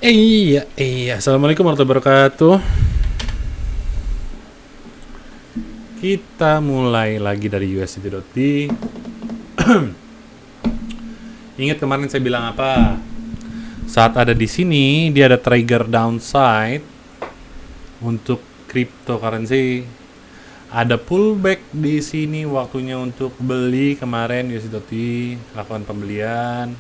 Assalamualaikum warahmatullahi wabarakatuh. Kita mulai lagi dari USDT. Ingat kemarin saya bilang apa? Saat ada di sini, dia ada trigger downside untuk cryptocurrency. Ada pullback di sini, waktunya untuk beli kemarin USDT, lakukan pembelian.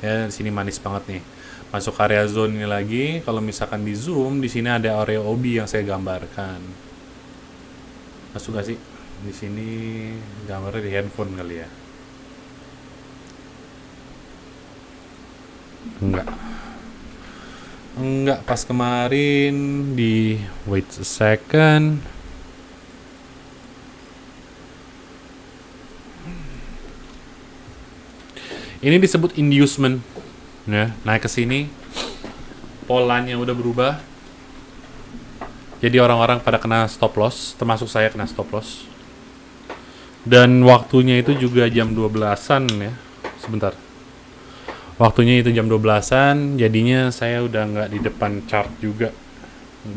Ya, di sini manis banget nih. Masuk area zone ini lagi. Kalau misalkan di zoom, di sini ada area OB yang saya gambarkan. Masuk gak sih? Di sini gambarnya di handphone kali ya? Enggak. Enggak, pas kemarin di wait a second. Ini disebut inducement. Ya, naik ke sini. Polanya udah berubah. Jadi orang-orang pada kena stop loss, termasuk saya kena stop loss. Dan waktunya itu juga jam 12-an ya. Sebentar. Waktunya itu jam 12-an, jadinya saya udah nggak di depan chart juga.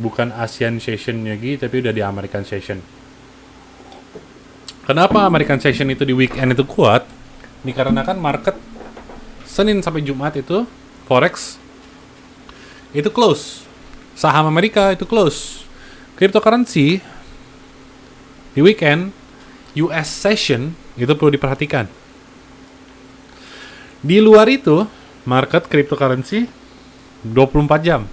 Bukan Asian Session lagi, tapi udah di American Session. Kenapa American Session itu di weekend itu kuat? Dikarenakan market Senin sampai Jumat itu Forex itu close. Saham Amerika itu close. Cryptocurrency di weekend US session itu perlu diperhatikan. Di luar itu market cryptocurrency 24 jam.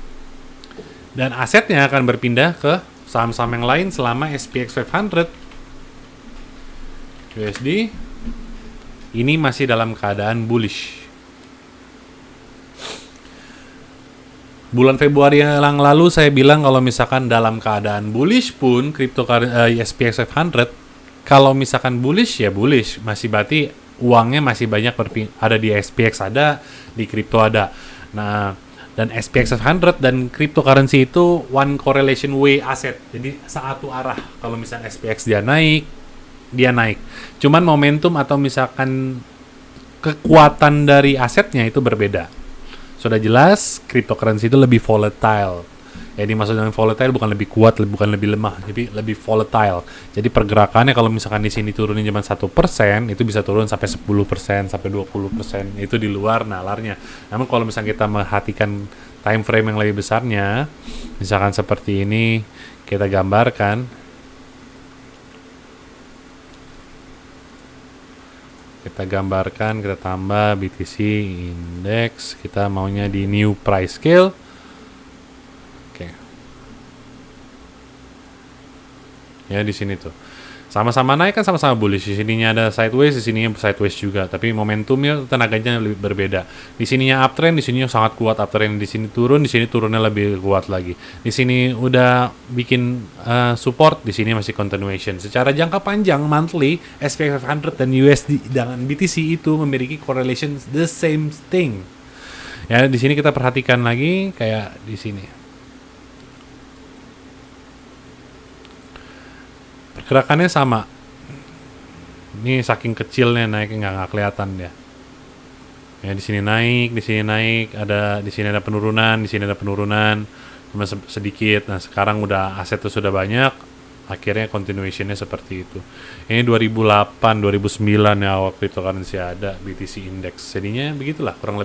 Dan asetnya akan berpindah ke saham-saham yang lain selama SPX 500 USD ini masih dalam keadaan bullish. Bulan Februari yang lalu saya bilang kalau misalkan dalam keadaan bullish pun SPX 500 kalau misalkan bullish ya bullish, masih berarti uangnya masih banyak ada di SPX, ada di kripto ada. Nah, dan SPX 500 dan cryptocurrency itu one correlation way asset. Jadi satu arah. Kalau misalkan SPX dia naik. Cuman momentum atau misalkan kekuatan dari asetnya itu berbeda. Sudah jelas, cryptocurrency itu lebih volatile. Jadi maksud dengan volatile bukan lebih kuat, bukan lebih lemah, tapi lebih volatile. Jadi pergerakannya kalau misalkan di sini turunin cuma 1%, itu bisa turun sampai 10%, sampai 20%. Itu di luar nalarnya. Namun kalau misalkan kita memperhatikan time frame yang lebih besarnya, misalkan seperti ini, kita gambarkan. Kita tambah BTC index, kita maunya di new price scale. Oke. Ya di sini tuh. Sama-sama naik kan, sama-sama bullish. Di sininya ada sideways, di sininya sideways juga, tapi momentumnya tenaganya lebih berbeda. Di sininya uptrend, di sininya sangat kuat uptrend, di sini turun, di sini turunnya lebih kuat lagi. Di sini udah bikin support, di sini masih continuation. Secara jangka panjang monthly, SPX 500 dan USD dengan BTC itu memiliki correlation the same thing. Ya, di sini kita perhatikan lagi kayak di sini. Gerakannya sama. Ini saking kecilnya naiknya nggak kelihatan dia. Ya di sini naik, di sini ada penurunan, cuma sedikit. Nah sekarang udah aset itu sudah banyak, akhirnya continuationnya seperti itu. Ini 2008, 2009 ya waktu itu cryptocurrency ada BTC Index. Jadinya begitulah kurang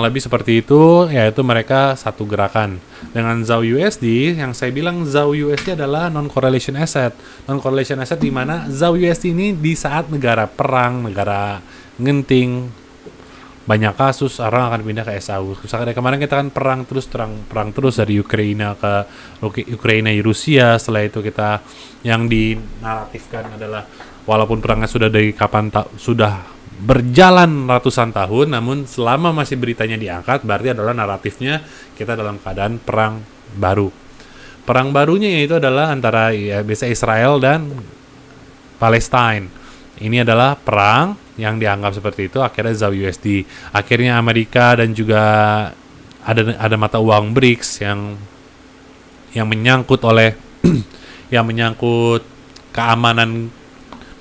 lebih seperti itu, yaitu mereka satu gerakan. Dengan ZAU USD, yang saya bilang ZAU USD adalah non-correlation asset. Non-correlation asset di mana ZAU USD ini di saat negara perang, negara genting, banyak kasus, orang akan pindah ke SAU. Misalkan kemarin kita kan perang terus dari Ukraina ke Rusia. Setelah itu kita yang dinaratifkan adalah walaupun perangnya sudah dari sudah berjalan ratusan tahun, namun selama masih beritanya diangkat, berarti adalah naratifnya kita dalam keadaan perang baru. Perang barunya yaitu adalah antara biasa Israel dan Palestine. Ini adalah perang yang dianggap seperti itu, akhirnya ZAU USD. Akhirnya Amerika dan juga ada mata uang BRICS yang menyangkut oleh yang menyangkut keamanan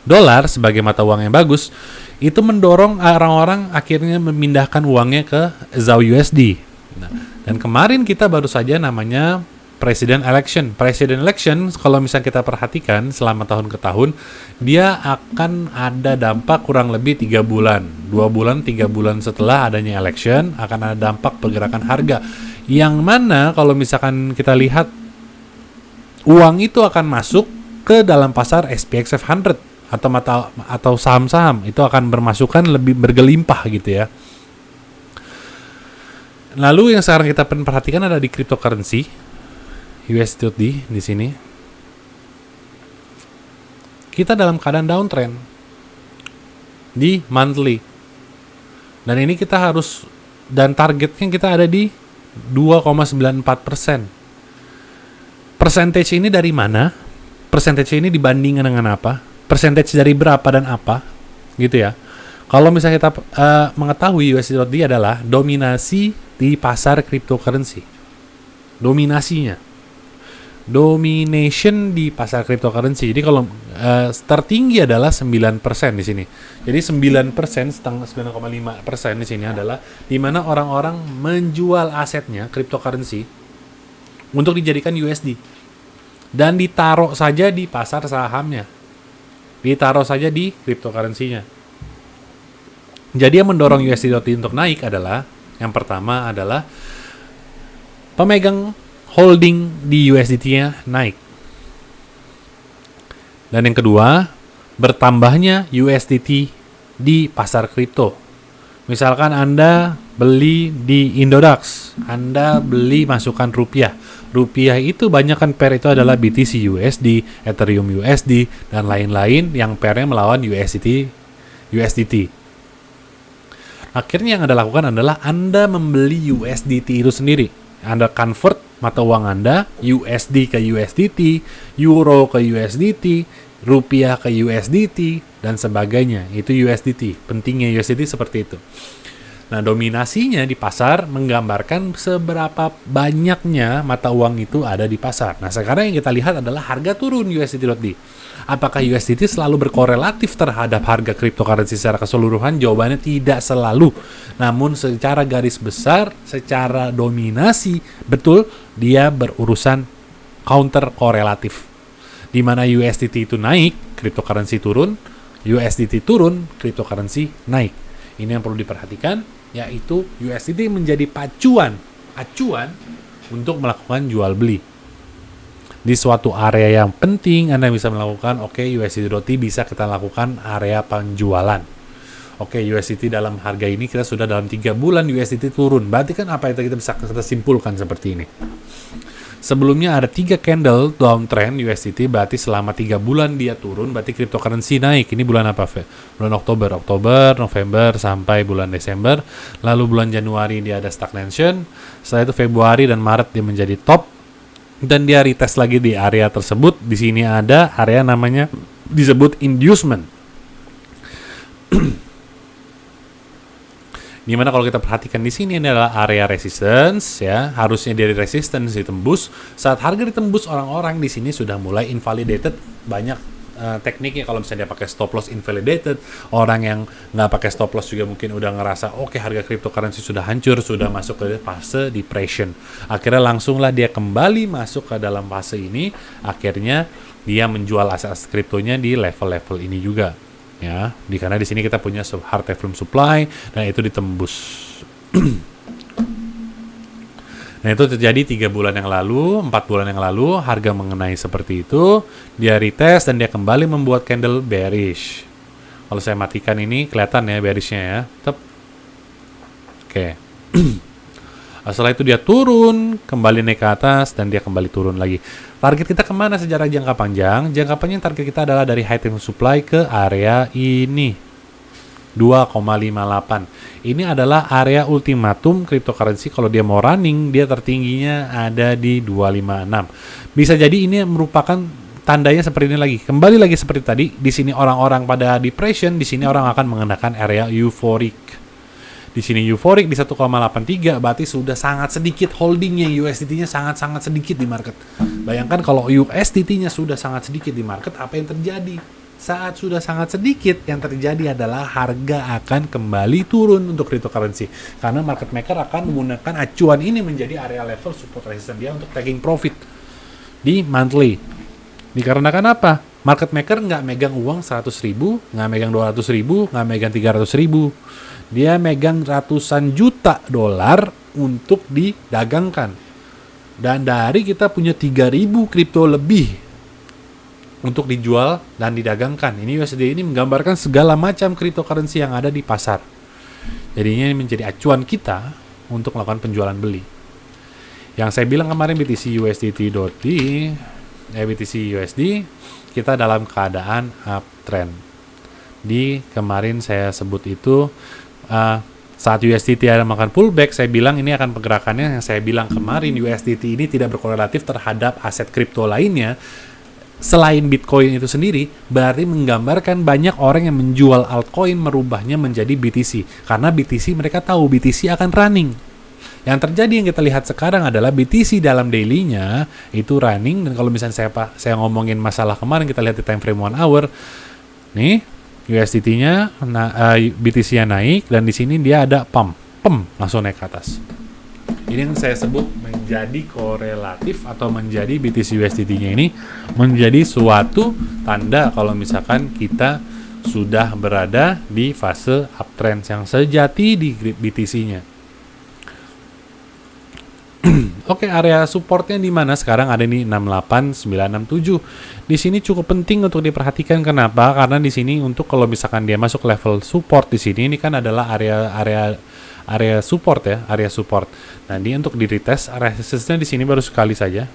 dolar sebagai mata uang yang bagus. Itu mendorong orang-orang akhirnya memindahkan uangnya ke ZAU USD. Nah, dan kemarin kita baru saja namanya President Election. President Election, kalau misalnya kita perhatikan selama tahun ke tahun, dia akan ada dampak kurang lebih 3 bulan. 2 bulan, 3 bulan setelah adanya election, akan ada dampak pergerakan harga. Yang mana kalau misalkan kita lihat, uang itu akan masuk ke dalam pasar SPX 500 atau saham-saham. Itu akan bermasukan lebih bergelimpah gitu ya. Lalu yang sekarang kita perhatikan ada di cryptocurrency USD di sini. Kita dalam keadaan downtrend di monthly. Dan ini kita harus, dan targetnya kita ada di 2,94%. Percentage ini dari mana? Percentage ini dibandingkan dengan apa? Percentage dari berapa dan apa? Gitu ya. Kalau misalnya kita mengetahui USD adalah dominasi di pasar cryptocurrency. Domination di pasar cryptocurrency. Jadi kalau tertinggi adalah 9% di sini. Jadi 9%, 9,5% di sini adalah di mana orang-orang menjual asetnya cryptocurrency untuk dijadikan USD dan ditaruh saja di pasar sahamnya. Ditaruh saja di cryptocurrency-nya. Jadi yang mendorong USD untuk naik adalah, yang pertama adalah pemegang holding di USDT-nya naik. Dan yang kedua, bertambahnya USDT di pasar kripto. Misalkan Anda beli di Indodax, Anda beli masukan rupiah. Rupiah itu banyak kan pair itu adalah BTC USD, Ethereum USD, dan lain-lain yang pairnya melawan USDT. Akhirnya yang Anda lakukan adalah Anda membeli USDT itu sendiri. Anda convert mata uang Anda USD ke USDT, Euro ke USDT, rupiah ke USDT, dan sebagainya. Itu USDT. Pentingnya USDT seperti itu. Nah, dominasinya di pasar menggambarkan seberapa banyaknya mata uang itu ada di pasar. Nah, sekarang yang kita lihat adalah harga turun USDT. Apakah USDT selalu berkorelatif terhadap harga cryptocurrency secara keseluruhan? Jawabannya tidak selalu. Namun secara garis besar, secara dominasi, betul dia berurusan counter korelatif. Di mana USDT itu naik, cryptocurrency turun, USDT turun, cryptocurrency naik. Ini yang perlu diperhatikan, yaitu USDT menjadi acuan untuk melakukan jual beli. Di suatu area yang penting Anda bisa melakukan, USDT bisa kita lakukan area penjualan. USDT dalam harga ini kita sudah dalam 3 bulan USDT turun. Berarti kan apa itu kita bisa kita simpulkan seperti ini. Sebelumnya ada 3 candle downtrend USDT, berarti selama 3 bulan dia turun, berarti cryptocurrency naik. Ini bulan apa, bulan Oktober, November, sampai bulan Desember. Lalu bulan Januari dia ada stagnation. Setelah itu Februari dan Maret dia menjadi top. Dan dia retest lagi di area tersebut. Di sini ada area namanya disebut inducement. Dimana kalau kita perhatikan di sini ini adalah area resistance ya, harusnya dari resistance ditembus. Saat harga ditembus, orang-orang di sini sudah mulai invalidated. Banyak tekniknya, kalau misalnya dia pakai stop loss invalidated, orang yang nggak pakai stop loss juga mungkin udah ngerasa harga cryptocurrency sudah hancur, sudah masuk ke fase depression. Akhirnya langsunglah dia kembali masuk ke dalam fase ini. Akhirnya dia menjual aset kriptonya di level-level ini juga. Ya, karena di sini kita punya hard volume supply dan itu ditembus. Nah, itu terjadi 3 bulan yang lalu, 4 bulan yang lalu, harga mengenai seperti itu, dia retest dan dia kembali membuat candle bearish. Kalau saya matikan ini kelihatan ya bearishnya ya. Oke. Setelah itu dia turun, kembali naik ke atas, dan dia kembali turun lagi. Target kita kemana secara jangka panjang? Jangka panjang target kita adalah dari high time supply ke area ini. 2,58. Ini adalah area ultimatum cryptocurrency. Kalau dia mau running, dia tertingginya ada di 256. Bisa jadi ini merupakan tandanya seperti ini lagi. Kembali lagi seperti tadi, di sini orang-orang pada depression, di sini orang akan mengenakan area euphoric. Di sini euphoric di 1,83, berarti sudah sangat sedikit holdingnya, USDT-nya sangat-sangat sedikit di market. Bayangkan kalau USDT-nya sudah sangat sedikit di market, apa yang terjadi? saat sudah sangat sedikit, yang terjadi adalah harga akan kembali turun untuk cryptocurrency. Karena market maker akan menggunakan acuan ini menjadi area level support resistance dia untuk taking profit di monthly. Dikarenakan apa? Market maker nggak megang uang 100.000, nggak megang 200.000, nggak megang 300.000. Dia megang ratusan juta dolar untuk didagangkan. Dan dari kita punya 3.000 kripto lebih untuk dijual dan didagangkan. Ini USD ini menggambarkan segala macam cryptocurrency yang ada di pasar. Jadinya ini menjadi acuan kita untuk melakukan penjualan beli. Yang saya bilang kemarin BTC USDT.D, BTC USD, kita dalam keadaan uptrend. Di kemarin saya sebut itu saat USDT ada makan pullback, saya bilang ini akan pergerakannya yang saya bilang kemarin USDT ini tidak berkorelatif terhadap aset kripto lainnya selain Bitcoin itu sendiri, berarti menggambarkan banyak orang yang menjual altcoin merubahnya menjadi BTC. Karena BTC mereka tahu BTC akan running. Yang terjadi yang kita lihat sekarang adalah BTC dalam daily-nya itu running, dan kalau misalnya saya ngomongin masalah kemarin kita lihat di time frame 1 hour. Nih, USDT-nya BTC-nya naik dan di sini dia ada pump langsung naik ke atas. Ini yang saya sebut menjadi korelatif atau menjadi BTC USDT-nya ini menjadi suatu tanda kalau misalkan kita sudah berada di fase uptrend yang sejati di BTC-nya. Oke, area supportnya di mana sekarang ada nih 68967. Di sini cukup penting untuk diperhatikan. Kenapa? Karena di sini untuk kalau misalkan dia masuk level support di sini, ini kan adalah area support ya, area support. Nah, dia untuk di retest resistance-nya di sini baru sekali saja.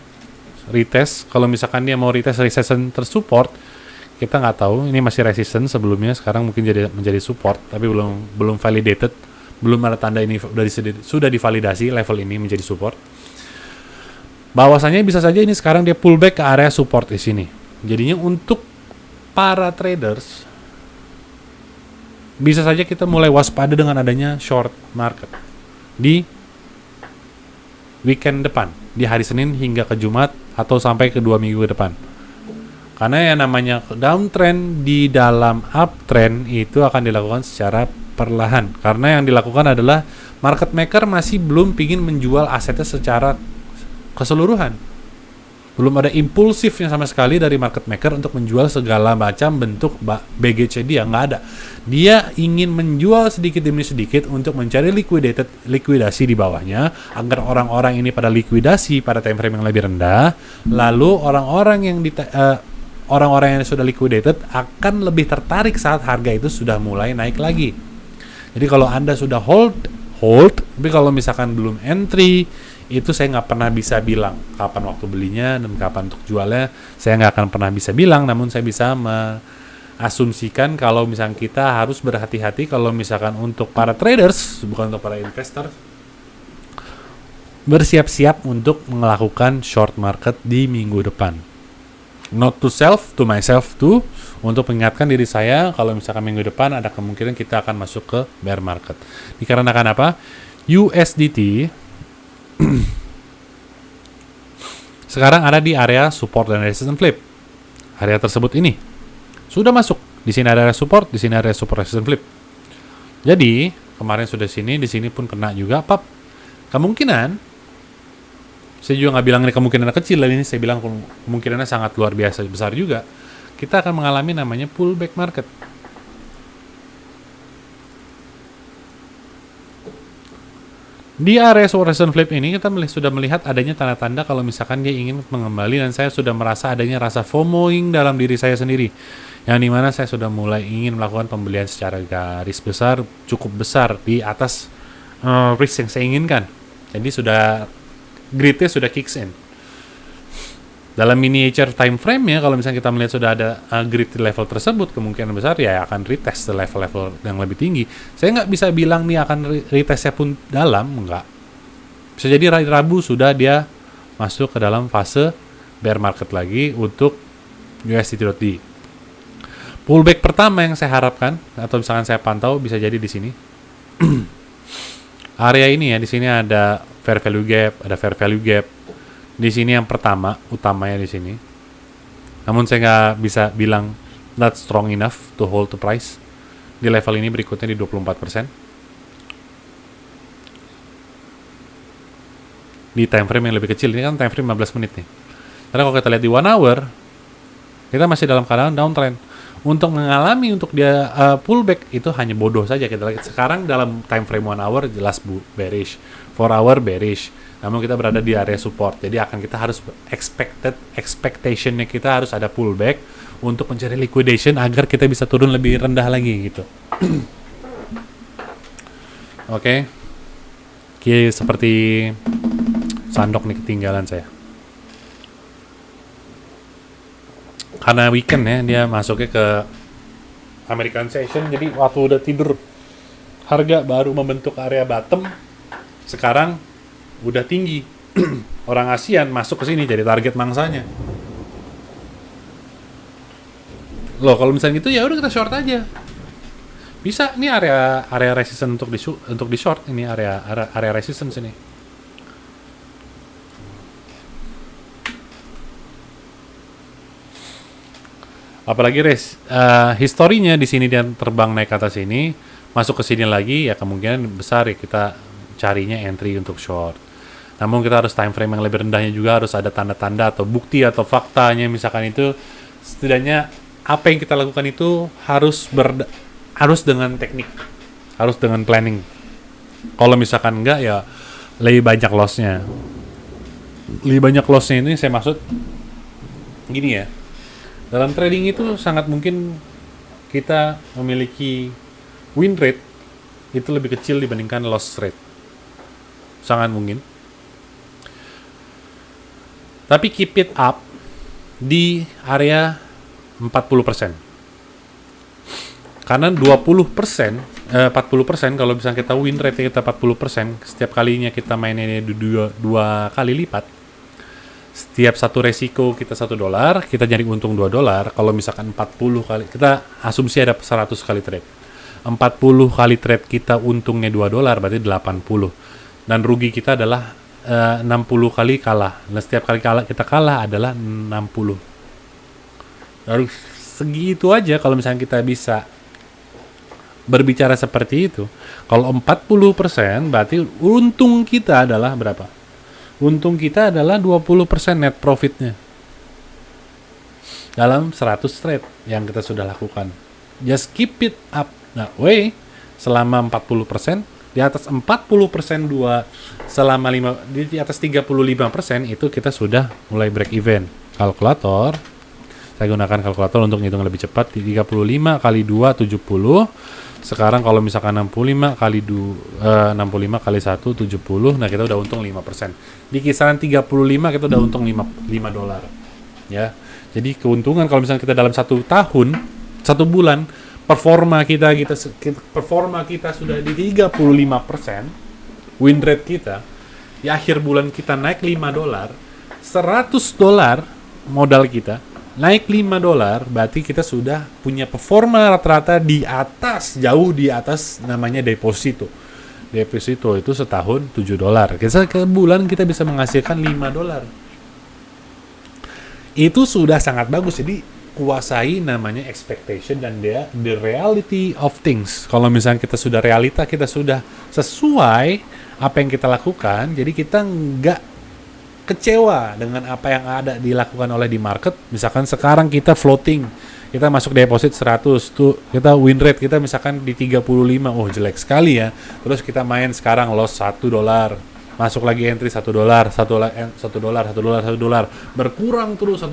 Retest, kalau misalkan dia mau retest resistance tersupport, kita nggak tahu. Ini masih resistance sebelumnya, sekarang mungkin menjadi support, tapi belum validated, belum ada tanda ini sudah divalidasi level ini menjadi support. Bahwasanya bisa saja ini sekarang dia pullback ke area support di sini. Jadinya untuk para traders bisa saja kita mulai waspada dengan adanya short market di weekend depan, di hari Senin hingga ke Jumat atau sampai ke 2 minggu ke depan. Karena yang namanya downtrend di dalam uptrend itu akan dilakukan secara perlahan. Karena yang dilakukan adalah market maker masih belum ingin menjual asetnya secara keseluruhan. Belum ada impulsifnya sama sekali dari market maker untuk menjual segala macam bentuk BGC dia, nggak ada. Dia ingin menjual sedikit demi sedikit untuk mencari likuidasi di bawahnya agar orang-orang ini pada likuidasi pada time frame yang lebih rendah, lalu orang-orang yang sudah liquidated akan lebih tertarik saat harga itu sudah mulai naik lagi. Jadi kalau Anda sudah hold, tapi kalau misalkan belum entry, itu saya nggak pernah bisa bilang kapan waktu belinya dan kapan untuk jualnya. Saya nggak akan pernah bisa bilang, namun saya bisa mengasumsikan kalau misalkan kita harus berhati-hati kalau misalkan untuk para traders, bukan untuk para investor, bersiap-siap untuk melakukan short market di minggu depan. Not to self, to myself too, untuk mengingatkan diri saya kalau misalkan minggu depan ada kemungkinan kita akan masuk ke bear market. Dikarenakan apa? USDT sekarang ada di area support dan resistance flip. Area tersebut ini sudah masuk. Di sini ada area support, di sini ada area support resistance flip. Jadi kemarin sudah di sini pun kena juga. Kemungkinan, saya juga nggak bilang ini kemungkinan kecil, ini saya bilang kemungkinannya sangat luar biasa besar juga. Kita akan mengalami namanya pullback market. Di area support resistance flip ini kita sudah melihat adanya tanda-tanda kalau misalkan dia ingin mengembali, dan saya sudah merasa adanya rasa FOMOing dalam diri saya sendiri, yang dimana saya sudah mulai ingin melakukan pembelian secara garis besar, cukup besar di atas risk yang saya inginkan. Jadi gridnya sudah kicks in. Dalam miniature time frame-nya, kalau misalnya kita melihat sudah ada grid di level tersebut, kemungkinan besar ya akan retest ke level-level yang lebih tinggi. Saya nggak bisa bilang nih akan retestnya pun dalam, enggak. Bisa jadi hari Rabu sudah dia masuk ke dalam fase bear market lagi untuk USDT.D. Pullback pertama yang saya harapkan, atau misalkan saya pantau, bisa jadi di sini. Area ini ya, di sini ada fair value gap, ada fair value gap. Di sini yang utamanya di sini. Namun saya nggak bisa bilang not strong enough to hold the price. Di level ini berikutnya di 24%. Di time frame yang lebih kecil, ini kan time frame 15 menit nih. Karena kalau kita lihat di 1 hour, kita masih dalam keadaan downtrend. Untuk mengalami untuk dia pullback itu hanya bodoh saja kita lihat. Sekarang dalam time frame 1 hour jelas bearish, 4 hour bearish. Namun kita berada di area support. Jadi kita harus expectationnya kita harus ada pullback untuk mencari liquidation agar kita bisa turun lebih rendah lagi gitu. Oke. Seperti sandok nih ketinggalan saya. Karena weekend ya, dia masuknya ke American Session, jadi waktu udah tidur harga baru membentuk area bottom, sekarang udah tinggi. Orang ASEAN masuk ke sini jadi target mangsanya. Loh, kalau misalnya gitu ya udah kita short aja. Bisa, ini area resistance untuk di short, ini area resistance ini. Apalagi historinya di sini dia terbang naik ke atas ini, masuk ke sini lagi ya kemungkinan besar ya kita carinya entry untuk short. Namun kita harus time frame yang lebih rendahnya juga, harus ada tanda-tanda atau bukti atau faktanya, misalkan itu setidaknya apa yang kita lakukan itu harus dengan teknik, harus dengan planning. Kalau misalkan enggak ya lebih banyak loss-nya. Lebih banyak loss-nya ini saya maksud gini ya. Dalam trading itu sangat mungkin kita memiliki win rate itu lebih kecil dibandingkan loss rate. Sangat mungkin. Tapi keep it up di area 40%. Karena 40% kalau misalnya kita win rate kita 40%, setiap kalinya kita mainnya dua kali lipat. Setiap satu resiko kita $1, kita nyari untung $2. Kalau misalkan 40 kali, kita asumsi ada 100 kali trade. 40 kali trade kita untungnya $2, berarti 80. Dan rugi kita adalah 60 kali kalah. Dan setiap kali kita kalah adalah 60. Lalu segitu aja kalau misalnya kita bisa berbicara seperti itu. Kalau 40% berarti untung kita adalah berapa? Untung kita adalah 20% net profitnya dalam 100 trade yang kita sudah lakukan. Just keep it up that way selama 40%, di atas 40% selama di atas 35% itu kita sudah mulai break even. Kalkulator, saya gunakan kalkulator untuk ngitung lebih cepat. 35 kali 2 70. Sekarang kalau misalkan 65 kali 1 70, nah kita udah untung 5%. Di kisaran 35 kita udah untung $5. Ya. Jadi keuntungan kalau misalnya kita dalam 1 tahun, 1 bulan, performa kita sudah di 35%, win rate kita di akhir bulan kita naik $5, $100 modal kita naik $5, berarti kita sudah punya performa rata-rata jauh di atas namanya deposito. Deposito itu setahun $7. Ke bulan kita bisa menghasilkan $5. Itu sudah sangat bagus. Jadi kuasai namanya expectation dan the reality of things. Kalau misalnya kita sudah realita, kita sudah sesuai apa yang kita lakukan, jadi kita nggak kecewa dengan apa yang ada dilakukan oleh di market. Misalkan sekarang kita floating, kita masuk deposit 100 tuh, kita win rate kita misalkan di 35, oh jelek sekali ya. Terus kita main sekarang loss $1, masuk lagi entry $1, $1, berkurang terus $1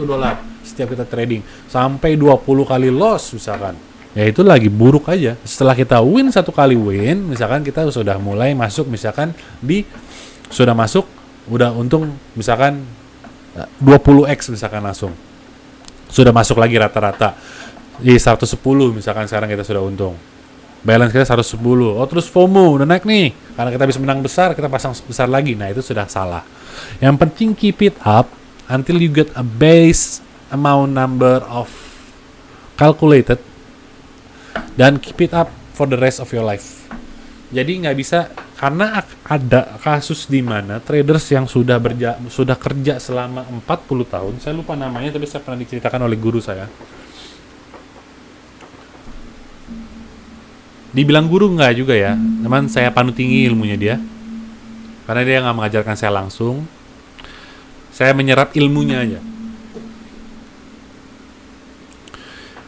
setiap kita trading sampai 20 kali loss misalkan. Ya itu lagi buruk aja. Setelah kita win 1 kali win, misalkan kita sudah mulai masuk misalkan udah untung misalkan 20x misalkan langsung. Sudah masuk lagi rata-rata di 110 misalkan sekarang kita sudah untung. Balance kita 110. Oh terus FOMO udah naik nih. Karena kita bisa menang besar, kita pasang besar lagi. Nah itu sudah salah. Yang penting keep it up until you get a base amount number of calculated dan keep it up for the rest of your life. Jadi nggak bisa, karena ada kasus di mana traders yang sudah kerja selama 40 tahun, saya lupa namanya tapi saya pernah diceritakan oleh guru saya. Dibilang guru nggak juga ya, teman saya panut tinggi ilmunya dia. Karena dia nggak mengajarkan saya langsung. Saya menyerap ilmunya aja.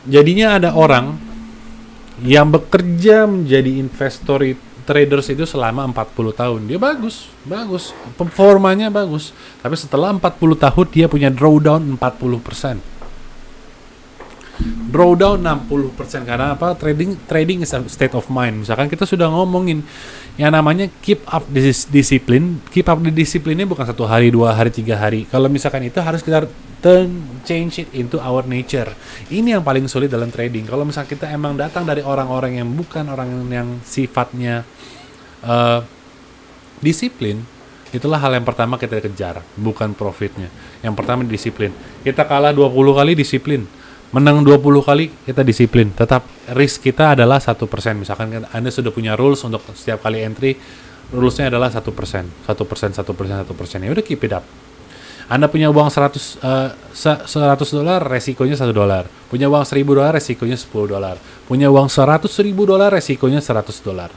Jadinya ada orang yang bekerja menjadi traders itu selama 40 tahun. Dia bagus. Performanya bagus. Tapi setelah 40 tahun dia punya drawdown 40%. Drawdown 60% karena apa? Trading is a state of mind. Misalkan kita sudah ngomongin yang namanya keep up discipline. Keep up the discipline-nya bukan 1 hari, 2 hari, 3 hari. Kalau misalkan itu harus kita change it into our nature. Ini yang paling sulit dalam trading. Kalau misalkan kita emang datang dari orang-orang yang bukan orang yang sifatnya disiplin, itulah hal yang pertama kita kejar, bukan profitnya. Yang pertama disiplin. Kita kalah 20 kali disiplin. Menang 20 kali kita disiplin. Tetap risk kita adalah 1%. Misalkan Anda sudah punya rules untuk setiap kali entry, rulesnya adalah 1%. 1%. Ya udah keep it up. Anda punya uang $100, resikonya $1. Punya uang $1.000, resikonya $10. Punya uang $100.000, resikonya $100.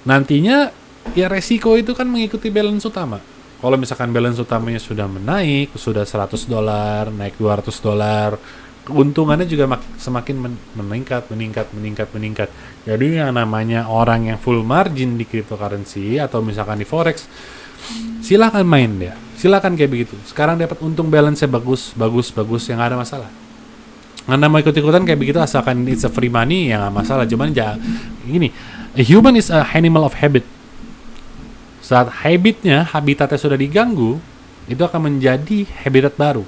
Nantinya ya resiko itu kan mengikuti balance utama. Kalau misalkan balance utamanya sudah menaik, sudah $100, naik $200, keuntungannya juga semakin meningkat. Jadi yang namanya orang yang full margin di cryptocurrency atau misalkan di forex, silakan main dia. Silakan kayak begitu. Sekarang dapat untung balance-nya bagus, yang ada masalah. Anda mau ikut-ikutan kayak begitu asalkan it's a free money ya nggak masalah. Cuman gini, a human is a animal of habit. Saat habitatnya sudah diganggu, itu akan menjadi habitat baru.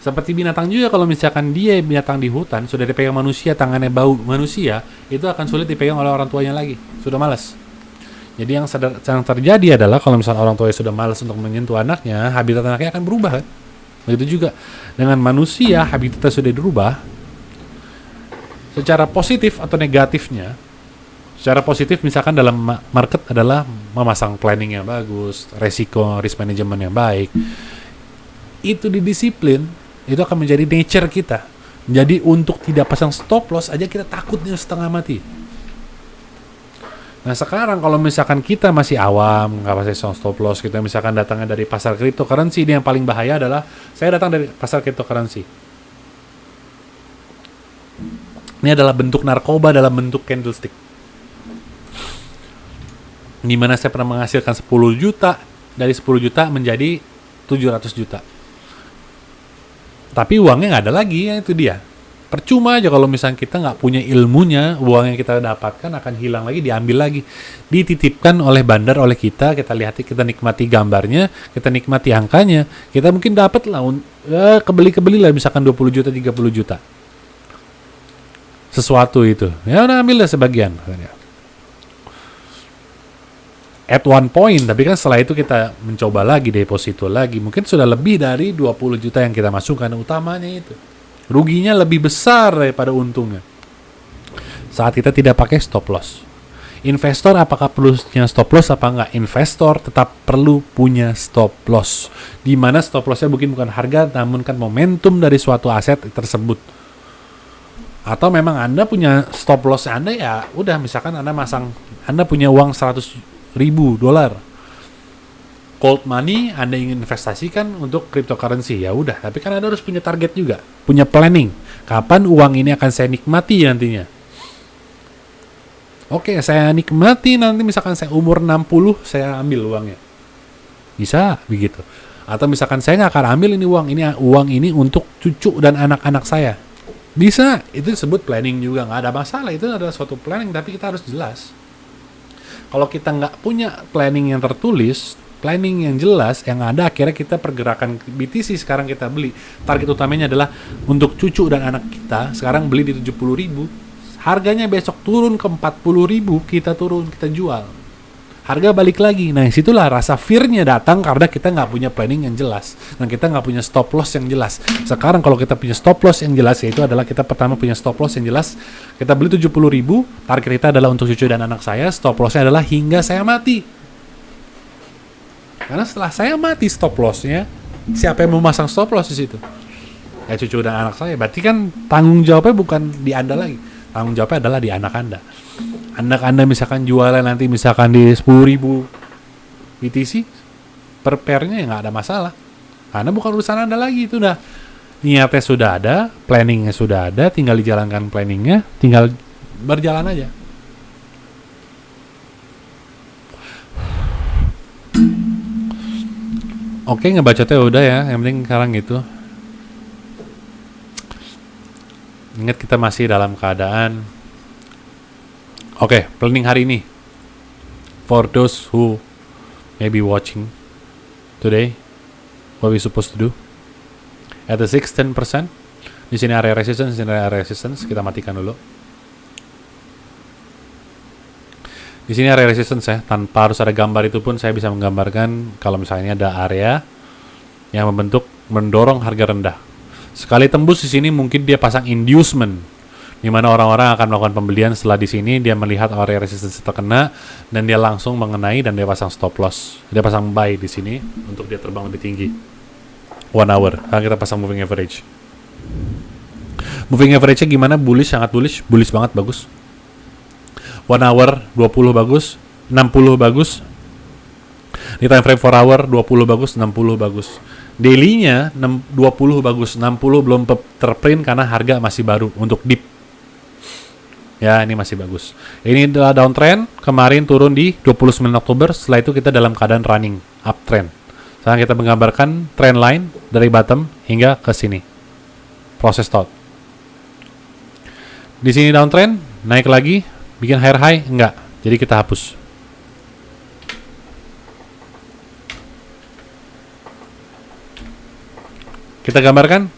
Seperti binatang juga, kalau misalkan dia binatang di hutan, sudah dipegang manusia, tangannya bau manusia, itu akan sulit dipegang oleh orang tuanya lagi. Sudah malas. Jadi yang terjadi adalah kalau misalkan orang tuanya sudah malas untuk menyentuh anaknya, habitat anaknya akan berubah kan? Begitu juga dengan manusia, habitatnya sudah dirubah. Secara positif atau negatifnya, secara positif misalkan dalam market adalah memasang planning yang bagus, risk management yang baik. Itu didisiplin, itu akan menjadi nature kita. Jadi untuk tidak pasang stop loss aja kita takutnya setengah mati. Nah sekarang kalau misalkan kita masih awam, nggak pasang stop loss, kita misalkan datangnya dari pasar cryptocurrency, ini yang paling bahaya adalah saya datang dari pasar cryptocurrency. Ini adalah bentuk narkoba dalam bentuk candlestick. Dimana saya pernah menghasilkan 10 juta, dari 10 juta menjadi 700 juta. Tapi uangnya nggak ada lagi, ya itu dia. Percuma aja kalau misalnya kita nggak punya ilmunya, uang yang kita dapatkan akan hilang lagi, diambil lagi. Dititipkan oleh bandar, oleh kita lihat, kita nikmati gambarnya, kita nikmati angkanya, kita mungkin dapat lah, kebeli lah misalkan 20 juta, 30 juta. Sesuatu itu. Ya udah ambil lah sebagian. At one point, tapi kan setelah itu kita mencoba lagi, deposito lagi, mungkin sudah lebih dari 20 juta yang kita masukkan, utamanya itu. Ruginya lebih besar daripada untungnya. Saat kita tidak pakai stop loss. Investor apakah perlu punya stop loss apa enggak? Investor tetap perlu punya stop loss. Di mana stop lossnya bukan harga, namun kan momentum dari suatu aset tersebut. Atau memang Anda punya stop loss Anda ya, udah misalkan Anda punya uang $100.000 cold money Anda ingin investasikan untuk cryptocurrency, ya udah, tapi kan Anda harus punya target juga, punya planning kapan uang ini akan saya nikmati nantinya. Oke, saya nikmati nanti misalkan saya umur 60 saya ambil uangnya, bisa begitu. Atau misalkan saya nggak akan ambil uang ini untuk cucu dan anak-anak saya, bisa. Itu disebut planning juga, nggak ada masalah, itu adalah suatu planning, tapi kita harus jelas. Kalau kita nggak punya planning yang tertulis, planning yang jelas, yang ada akhirnya kita pergerakan BTC sekarang kita beli, target utamanya adalah untuk cucu dan anak kita, sekarang beli di 70.000, harganya besok turun ke 40.000, kita jual, harga balik lagi. Nah disitulah rasa fear-nya datang karena kita nggak punya planning yang jelas, dan kita nggak punya stop loss yang jelas. Sekarang kalau kita punya stop loss yang jelas, yaitu adalah kita pertama punya stop loss yang jelas, kita beli 70.000, target kita adalah untuk cucu dan anak saya, stop lossnya adalah hingga saya mati. Karena setelah saya mati stop lossnya, siapa yang memasang stop loss di situ? Ya cucu dan anak saya. Berarti kan tanggung jawabnya bukan di Anda lagi, Tanggung jawabnya adalah di anak Anda. Anak Anda misalkan jualan nanti misalkan di 10.000 BTC per pairnya, ya nggak ada masalah. Karena bukan urusan Anda lagi, itu udah niatnya sudah ada, planningnya sudah ada, tinggal dijalankan planningnya, tinggal berjalan aja. Oke, ngebacotnya udah ya, yang penting sekarang gitu. Ingat kita masih dalam keadaan planning hari ini. For those who may be watching today, what we supposed to do? At the 6-10%, di sini area resistance, kita matikan dulu. Di sini area resistance ya, tanpa harus ada gambar itu pun saya bisa menggambarkan kalau misalnya ada area yang mendorong harga rendah. Sekali tembus di sini mungkin dia pasang inducement, di mana orang-orang akan melakukan pembelian setelah di sini dia melihat area resistance terkena dan dia langsung mengenai dan dia pasang stop loss. Dia pasang buy di sini untuk dia terbang lebih tinggi. 1 hour. Sekarang kita pasang moving average. Moving average-nya gimana? Bullish, sangat bullish banget, bagus. 1 hour 20 bagus, 60 bagus. Di time frame 4 hour 20 bagus, 60 bagus. Daily-nya 20 bagus, 60 belum terprint karena harga masih baru untuk dip. Ya, ini masih bagus. Ini adalah downtrend, kemarin turun di 29 Oktober, setelah itu kita dalam keadaan running uptrend. Sekarang kita menggambarkan trend line dari bottom hingga ke sini. Proses thought. Di sini downtrend, naik lagi, bikin higher high? Enggak. Jadi kita hapus. Kita gambarkan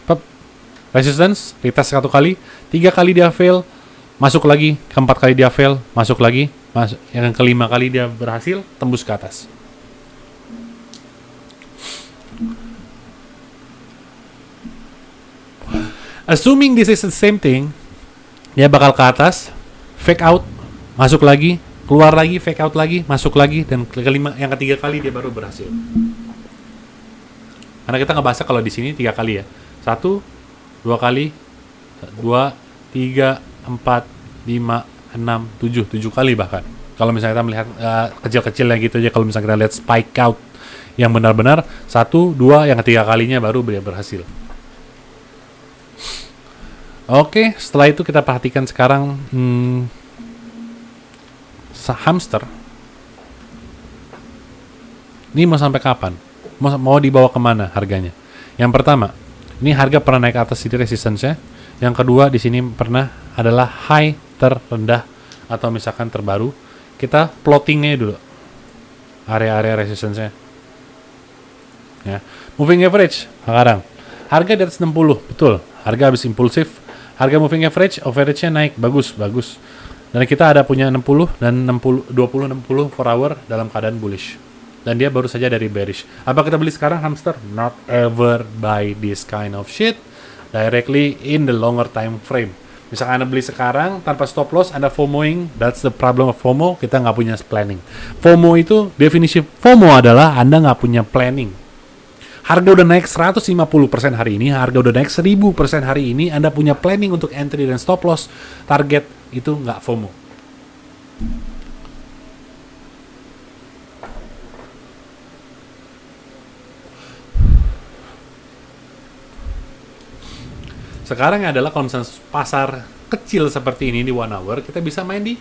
resistance, retest 1 kali, 3 kali dia fail, masuk lagi, keempat kali dia fail, masuk lagi, yang kelima kali dia berhasil, tembus ke atas. Assuming this is the same thing, dia bakal ke atas, fake out, masuk lagi, keluar lagi, fake out lagi, masuk lagi, dan yang ketiga kali dia baru berhasil. Karena kita ngebahasnya kalau di sini 3 kali ya. 1, 2 kali, 2, 3, 4, 5, 6, 7 kali bahkan. Kalau misalnya kita melihat kecil-kecilnya gitu aja, kalau misalnya kita lihat spike out yang benar-benar 1, 2, yang ketiga kalinya baru dia berhasil. Oke, setelah itu kita perhatikan sekarang hamster. Ini mau sampai kapan? Mau dibawa kemana harganya? Yang pertama, ini harga pernah naik atas di resistance-nya. Yang kedua, di sini pernah adalah high terendah atau misalkan terbaru. Kita plottingnya dulu, area-area resistance-nya. Ya. Moving average sekarang, harga di atas 60, betul. Harga habis impulsif. Harga moving average-nya naik, bagus. Dan kita ada punya 60 dan 20-60 for hour dalam keadaan bullish. Dan dia baru saja dari bearish. Apa kita beli sekarang hamster? Not ever buy this kind of shit directly in the longer time frame. Misalkan Anda beli sekarang tanpa stop loss, Anda FOMOing, that's the problem of FOMO, kita nggak punya planning. FOMO itu, definisi FOMO adalah Anda nggak punya planning. Harga udah naik 150% hari ini, harga udah naik 1000% hari ini, Anda punya planning untuk entry dan stop loss, target, itu nggak FOMO. Sekarang adalah kalau misalnya pasar kecil seperti ini di 1 hour, kita bisa main di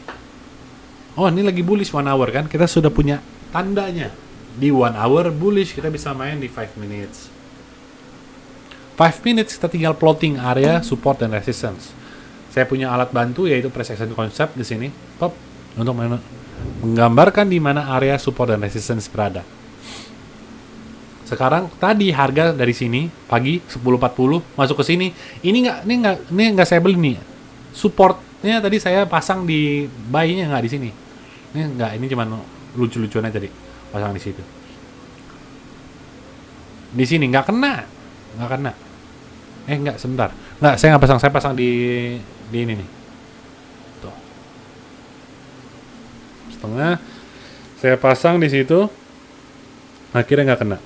ini lagi bullish 1 hour kan, kita sudah punya tandanya. Di 1 hour bullish, kita bisa main di 5 minutes. 5 minutes kita tinggal plotting area support dan resistance. Saya punya alat bantu yaitu price action concept di sini, untuk menggambarkan di mana area support dan resistance berada. Sekarang tadi harga dari sini pagi 10.40 masuk ke sini. Ini nggak saya beli nih. Supportnya tadi saya pasang di buy-nya nggak di sini. Ini cuma lucu-lucuan aja tadi pasang di situ. Di sini nggak kena. Sebentar. Saya nggak pasang. Saya pasang di ini nih. Tuh. Setengah. Saya pasang di situ. Akhirnya nggak kena.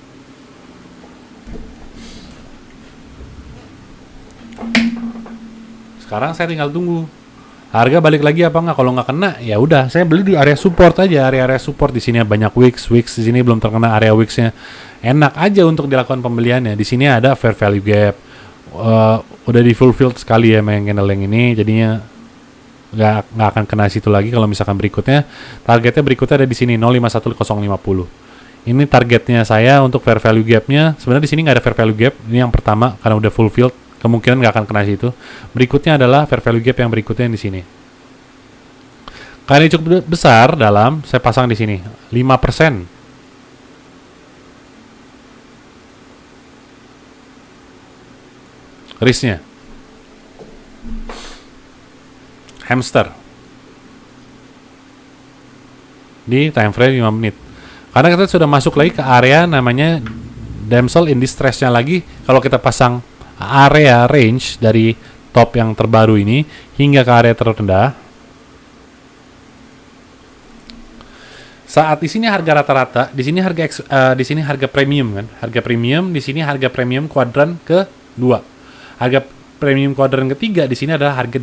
Sekarang saya tinggal tunggu Harga balik lagi apa nggak? Kalau nggak kena, ya udah. Saya beli di area support aja, area support di sini banyak wicks di sini belum terkena area wicksnya. Enak aja untuk dilakukan pembeliannya. Di sini ada fair value gap. Udah di fulfilled sekali ya main candle yang ini, jadinya nggak akan kena situ lagi. Kalau misalkan berikutnya, targetnya berikutnya ada di sini 051050. Ini targetnya saya untuk fair value gapnya. Sebenarnya di sini nggak ada fair value gap. Ini yang pertama karena udah fulfilled. Kemungkinan nggak akan kena situ. Berikutnya adalah fair value gap yang berikutnya yang di sini. Karena ini cukup besar dalam, saya pasang di sini 5%. Risknya. Hamster. Di time frame 5 menit. Karena kita sudah masuk lagi ke area namanya damsel in distress-nya lagi. Kalau kita pasang area range dari top yang terbaru ini hingga ke area terendah. Saat di sini harga rata-rata, di sini harga premium kan, harga premium di sini harga premium kuadran kedua. Harga premium kuadran ketiga di sini adalah harga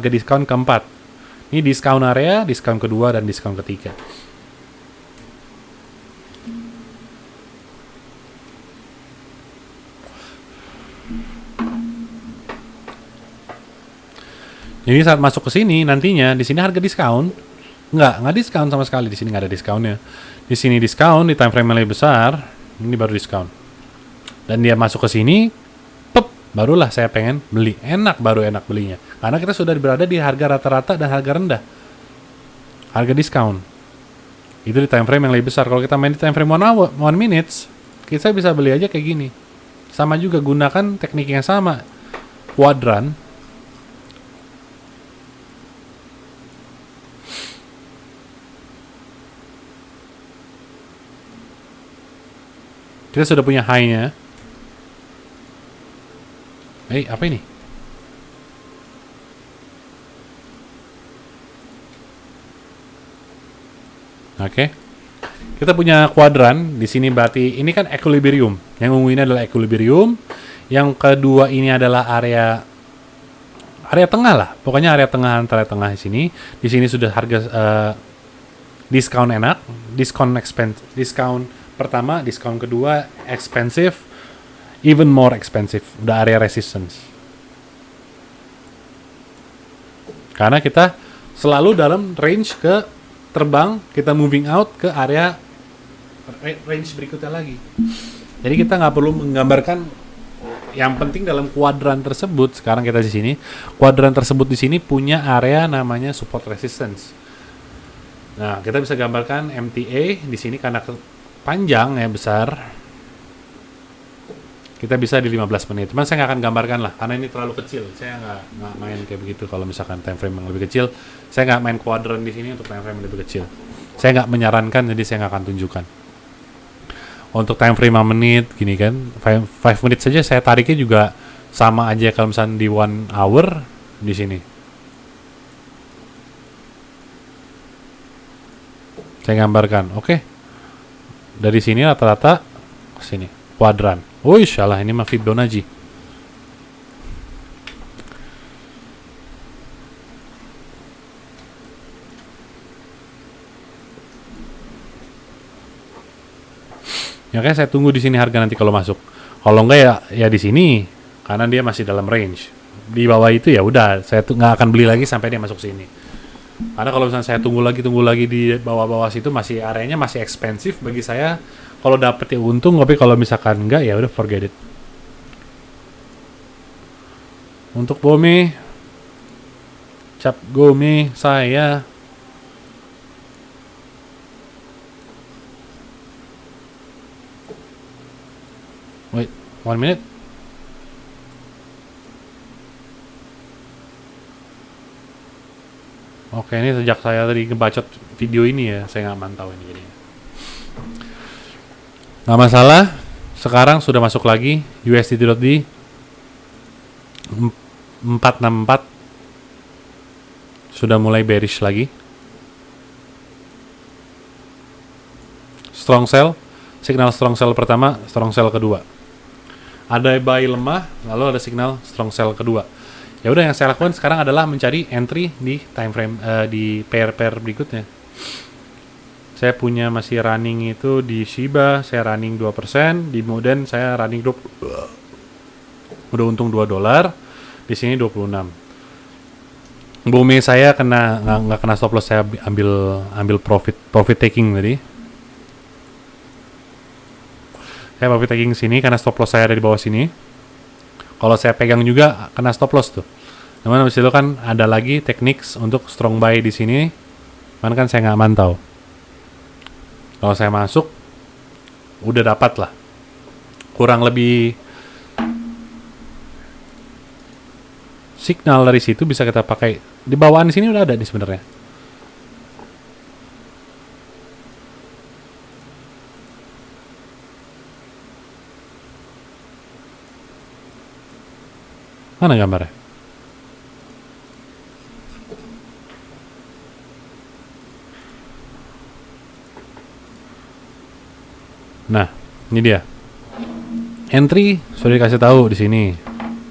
diskon keempat. Ini diskon area, diskon kedua dan diskon ketiga. Jadi saat masuk ke sini nantinya di sini harga diskon nggak diskon sama sekali, di sini nggak ada diskonnya. Di sini diskon di time frame yang lebih besar, ini baru diskon. Dan dia masuk ke sini, barulah saya pengen beli. Baru enak belinya. Karena kita sudah berada di harga rata-rata dan harga rendah. Harga diskon. Itu di time frame yang lebih besar. Kalau kita main di time frame 1 minutes, kita bisa beli aja kayak gini. Sama juga gunakan teknik yang sama. Kuadran. Kita sudah punya high-nya. Apa ini? Oke. Kita punya kuadran di sini, berarti ini kan equilibrium. Yang ungu ini adalah equilibrium. Yang kedua ini adalah area tengah lah. Pokoknya area tengah antara tengah di sini. Di sini sudah harga diskon enak, diskon pertama, diskon kedua, expensive, even more expensive. Udah area resistance. Karena kita selalu dalam range ke terbang, kita moving out ke area range berikutnya lagi. Jadi kita nggak perlu menggambarkan. Yang penting dalam kuadran tersebut, sekarang kita di sini, kuadran tersebut di sini punya area namanya support resistance. Nah, kita bisa gambarkan MTA di sini karena panjang ya, besar. Kita bisa di 15 menit. Cuman saya nggak akan gambarkan lah, karena ini terlalu kecil. Saya nggak main kayak begitu. Kalau misalkan time frame yang lebih kecil, saya nggak main kuadran di sini untuk time frame yang lebih kecil. Saya nggak menyarankan, jadi saya nggak akan tunjukkan. Untuk time frame 5 menit, gini kan, 5 menit saja saya tariknya juga sama aja kalau misalkan di 1 hour di sini. Saya gambarkan, oke. Dari sini rata-rata sini kuadran. Oh insyaallah ini mah Fibonacci. Ya kan saya tunggu di sini harga nanti kalau masuk. Kalau enggak ya di sini karena dia masih dalam range. Di bawah itu ya udah saya nggak akan beli lagi sampai dia masuk sini. Karena kalau misalnya saya tunggu lagi di bawah-bawah situ masih areanya masih ekspensif bagi saya. Kalau dapet ya untung, tapi kalau misalkan enggak ya udah forget it. Untuk Bome, cap Gome saya wait 1 minute. Oke, ini sejak saya tadi ngebacot video ini ya, saya nggak mantau ini jadinya. Nggak masalah, sekarang sudah masuk lagi USD.D 464 sudah mulai bearish lagi. Strong sell, signal strong sell pertama, strong sell kedua. Ada buy lemah, lalu ada signal strong sell kedua. Ya udah, yang saya lakukan sekarang adalah mencari entry di time frame di pair berikutnya. Saya punya masih running itu di Shiba, saya running 2%, di Moden saya running udah untung $2, di sini 26. Bumi saya kena nggak kena stop loss, saya ambil profit taking tadi. Saya profit taking sini karena stop loss saya ada di bawah sini. Kalau saya pegang juga kena stop loss tuh. Namun habis itu kan ada lagi teknik untuk strong buy di sini. Cuman kan saya nggak mantau. Kalau saya masuk, udah dapat lah. Kurang lebih signal dari situ bisa kita pakai. Di bawaan di sini udah ada nih sebenarnya. Mana gambarnya? Nah, ini dia. Entry sudah dikasih tahu di sini.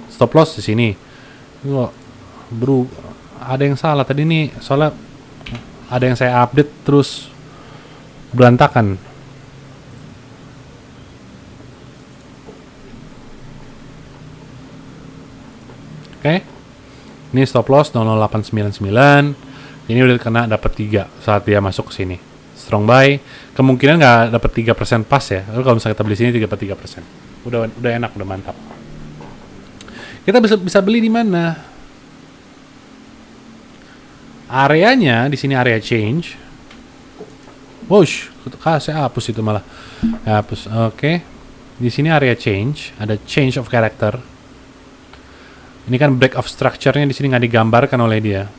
Stop loss di sini. Kok bro, ada yang salah tadi nih, soalnya ada yang saya update terus berantakan. Oke. Ini stop loss 00899. Ini udah kena dapat 3 saat dia masuk ke sini. Strong buy, kemungkinan nggak dapat 3% pas ya. Lalu kalau misalnya kita beli sini dapat 3%. Udah enak, udah mantap. Kita bisa beli di mana? Areanya di sini area change. Wush, saya hapus itu malah. Hapus. Oke. Di sini area change, ada change of character. Ini kan break of structure-nya di sini nggak digambarkan oleh dia.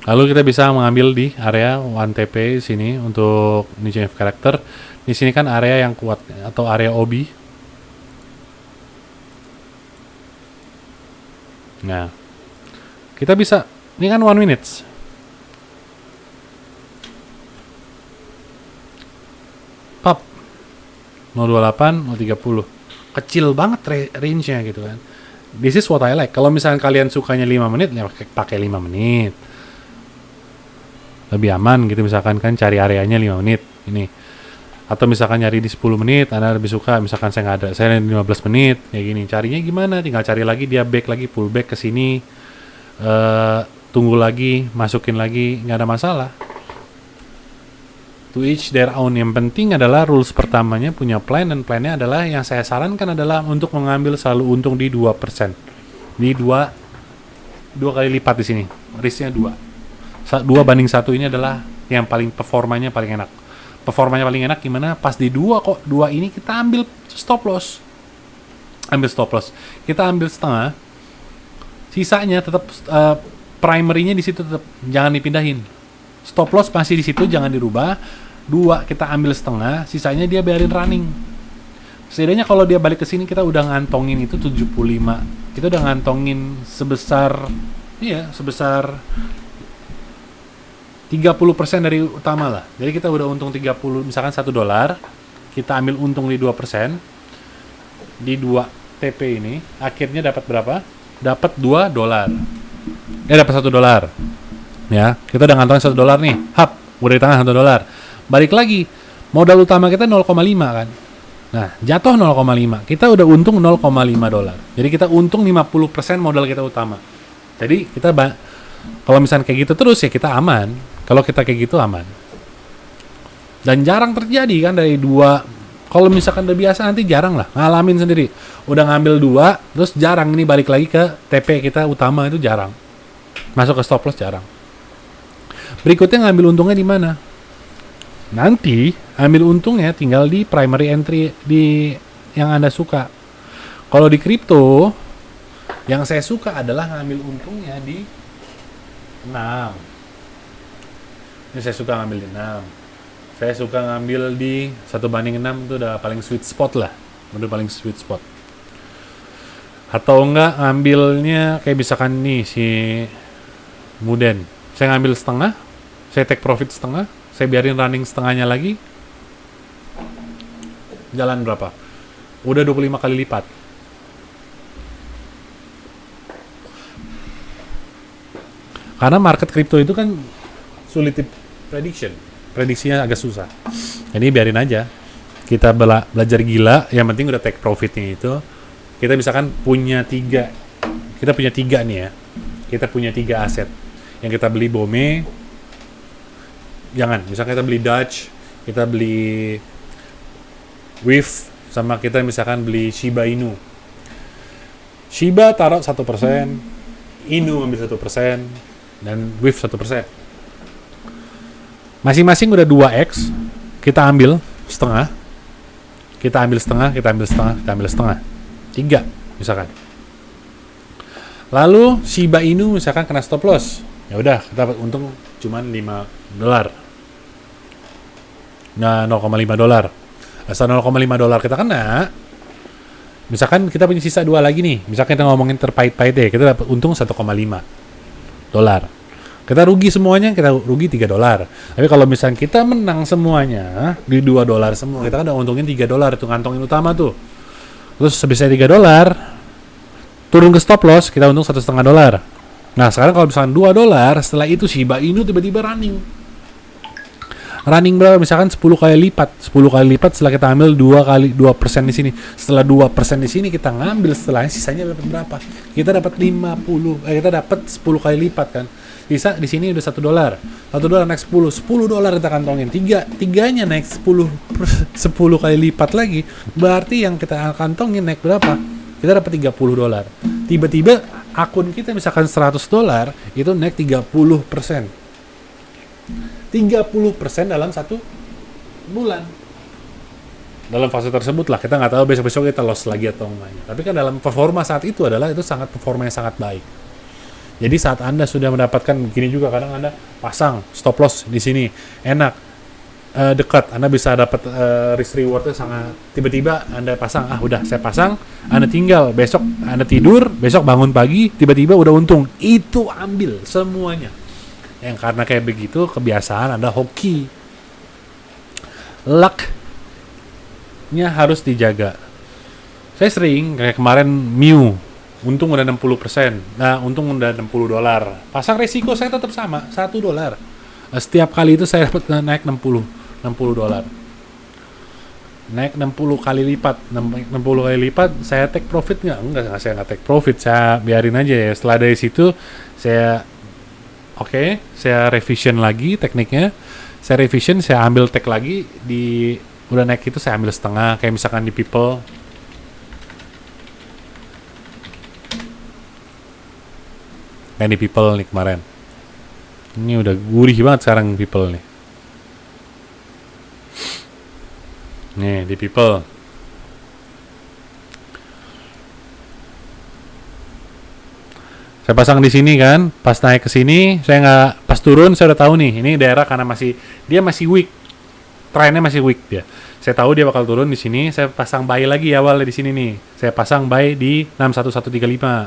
Lalu kita bisa mengambil di area 1TP sini untuk ini change of character. Di sini kan area yang kuat atau area OB. Nah, kita bisa, ini kan 1 minutes. Pop 028, 030. Kecil banget range-nya gitu kan. This is what I like. Kalau misalnya kalian sukanya 5 menit, ya pakai 5 menit. Lebih aman gitu, misalkan kan cari areanya 5 menit ini. Atau misalkan nyari di 10 menit, Anda lebih suka, misalkan saya nggak ada, saya 15 menit, kayak gini. Carinya gimana? Tinggal cari lagi, dia back lagi, pull back ke sini. Tunggu lagi, masukin lagi, nggak ada masalah. To each their own. Yang penting adalah rules pertamanya punya plan, dan plannya adalah yang saya sarankan adalah untuk mengambil selalu untung di 2%. Di 2 kali lipat di sini. Risknya 2 banding 1 ini adalah yang paling performanya paling enak. Performanya paling enak gimana? Pas di 2 kok. 2 ini kita ambil stop loss. Kita ambil setengah. Sisanya tetap primary-nya di situ tetap jangan dipindahin. Stop loss masih di situ, jangan dirubah. 2 kita ambil setengah, sisanya dia biarin running. Setidaknya kalau dia balik ke sini kita udah ngantongin itu 75. Kita udah ngantongin sebesar 30% dari utama lah. Jadi kita udah untung 30, misalkan $1, kita ambil untung di 2%. Di 2 TP ini akhirnya dapat berapa? Dapat $2. Dapat $1. Ya, kita udah ngantongin $1 nih. Hap, udah di tengah $1. Balik lagi, modal utama kita 0,5 kan. Nah, jatuh 0,5. Kita udah untung $0,5. Jadi kita untung 50% modal kita utama. Jadi kita kalau misalnya kayak gitu terus ya kita aman. Kalau kita kayak gitu aman. Dan jarang terjadi kan dari 2. Kalau misalkan udah biasa nanti jarang lah. Ngalamin sendiri. Udah ngambil 2, terus jarang ini balik lagi ke TP kita utama, itu jarang. Masuk ke stop loss jarang. Berikutnya ngambil untungnya di mana? Nanti ambil untungnya tinggal di primary entry di yang Anda suka. Kalau di kripto, yang saya suka adalah ngambil untungnya di 6. Ini saya suka ngambil di 6. Saya suka ngambil di 1/6, itu udah paling sweet spot lah. Udah paling sweet spot. Atau enggak ngambilnya kayak misalkan nih si Muden. Saya ngambil setengah, saya take profit setengah, saya biarin running setengahnya lagi. Jalan berapa? Udah 25 kali lipat. Karena market crypto itu kan sulit prediksinya agak susah. Jadi biarin aja. Kita belajar gila, yang penting udah take profitnya itu. Kita misalkan punya tiga nih ya. Kita punya 3 aset. Yang kita beli Bome, misalkan kita beli Dutch, kita beli WIF, sama kita misalkan beli Shiba Inu. Shiba taruh 1%, Inu ambil 1%, dan WIF 1%. Masing-masing udah 2x, kita ambil setengah, kita ambil setengah, kita ambil setengah, kita ambil setengah. 3 misalkan. Lalu Shiba Inu misalkan kena stop loss. Ya udah, kita dapat untung cuman $5. Nah, $0,5. Asal $0,5 kita kena, misalkan kita punya sisa 2 lagi nih. Misalkan kita ngomongin terpahit-pahit deh, kita dapat untung $1,5. Kita rugi semuanya, kita rugi $3. Tapi kalau misalkan kita menang semuanya di $2 semua, kita kan udah untungin $3 itu ngantongin utama tuh. Terus sebesar $3 turun ke stop loss, kita untung $1,5. Nah sekarang kalau misalkan $2, setelah itu Shiba Inu tiba-tiba running berapa? Misalkan 10 kali lipat. 10 kali lipat setelah kita ambil 2% di sini. Setelah 2% di sini kita ngambil, setelahnya sisanya dapat berapa? Kita dapat 50. Kita dapat 10 kali lipat kan. Sisa di sini udah $1. $1 naik 10. $10 kita kantongin. Tiganya naik 10 kali lipat lagi. Berarti yang kita kantongin naik berapa? Kita dapat $30. Tiba-tiba akun kita misalkan $100, itu naik 30%. 30% dalam 1 bulan. Dalam fase tersebut lah, kita nggak tahu besok-besok kita loss lagi atau enggak. Tapi kan dalam performa saat itu adalah itu sangat performa yang sangat baik. Jadi saat Anda sudah mendapatkan begini juga, kadang Anda pasang stop loss di sini, enak, dekat, Anda bisa dapat risk rewardnya sangat. Tiba-tiba Anda pasang, udah saya pasang, Anda tinggal besok Anda tidur, besok bangun pagi, tiba-tiba udah untung. Itu ambil semuanya. Yang karena kayak begitu kebiasaan Anda hoki. Luck-nya harus dijaga. Saya sering kayak kemarin Miu, untung udah 60%. Nah, untung udah $60. Pasang resiko saya tetap sama, $1. Setiap kali itu saya dapat naik $60. Naik 60 kali lipat. 60 kali lipat, saya take profit nggak? Enggak, saya nggak take profit. Saya biarin aja ya. Setelah dari situ, saya revision lagi tekniknya. Saya revision, saya ambil take lagi. Udah naik itu, saya ambil setengah. Kayak misalkan di People. Kayak di People nih kemarin. Ini udah gurih banget sekarang People nih. Nih di People. Saya pasang di sini kan, pas naik ke sini, saya nggak, pas turun saya udah tahu nih, ini daerah karena dia masih weak, trennya masih weak dia. Saya tahu dia bakal turun di sini, saya pasang buy lagi awalnya di sini nih, saya pasang buy di 61135.